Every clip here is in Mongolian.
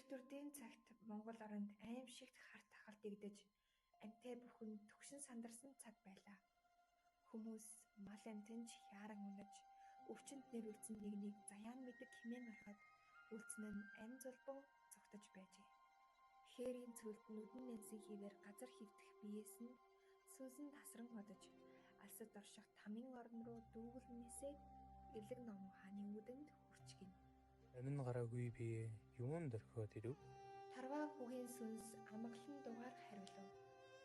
Эрдүрдийн цагт Монгол оронд аимшигт харт хахалт игдэж амьтаа бүхэн түгшин сандарсан цаг байлаа. Хүмүүс мал амьтанж яаран унаж өвчнөд нэрвэгдсэн нэгнийг заяан мэдэг хэмээн ороход үлдсэн нь амь зулбан зугтаж байжээ. Хээрийн цүлд нүдэн нэнсэн хийвэр газар хөвдөх биеэс нь сүнсэн тасран одож алсад орших тамийн орн руу дүүгэл нисээд эрлэг ном хааны үдэнд хүрчгэн. Амин гараагүй бие юунд орхиод ирэв? Тарваа хүүгийн сүнс амгалан дугаар хариулав.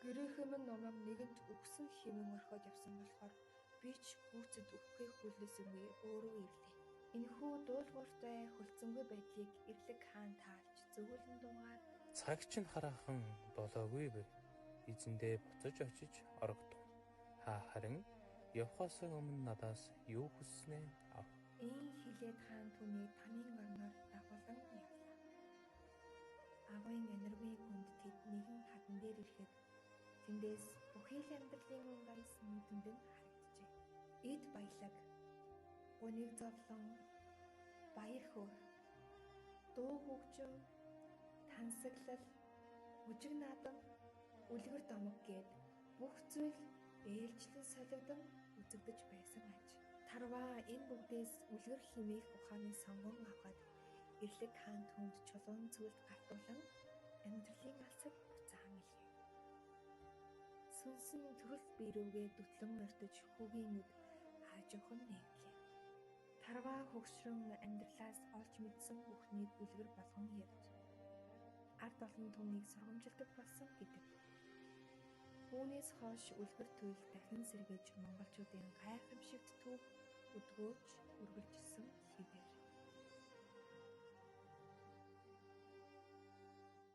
Гэрээхэмэн номог нэгэнт өгсөн хэмээн орхиод явсан болохоор би ч хүүцэд өгөхээ хүлээсэнгүй өөрөө ирлээ. Энэхүү дуулууртай хөлцөнгөө байдлыг эрлэг хаан таалж зөвлөн дугаар Цаг чинь хараахан болоогүй бай. Эзэндээ буцаж очиж орогдов. Харин явхаас өмнө надаас юу хүссэнээ ав. Ийн хилээд хаан түүнийг тамийн орноор дагуулan явлаа. Агуйн энергийн хүнд тэд нэгэн хадан дээр ирэхэд тэндээс бүхий л амьдралын унгаалс нүдэнд нь харагджээ. Эд баялаг, гуниг зовлон, баяр хөөр, дуу хөгжим, тансаглал, үжиг наадам, үлгэр домог гээд бүх зүйл ээлжлэн солигдон үзэгдэж байсан аж. Тарваа энэ бүгдээс үлгэр химээх ухааны сонгон авахад эрлэг хаан түүнд чулуун зүйлд гартуулан амьдралын алсад буцаан илгээв. Сүнсэн төрөлт бие рүүгээ дүтлэн мордож хүүгийн нүд хаажуухан нээглээ. Тарваа хөгшрөн амьдралаас олж мэдсэн бүхний бүлгэр болгон явж ард олон түүнийг сургамжилдаг болсон гэдэг. Үүнээс хойш үлгэр туйл дахин сэргэж монголчуудын гайхамшигт төв өдгөөж үргэлжилсэн.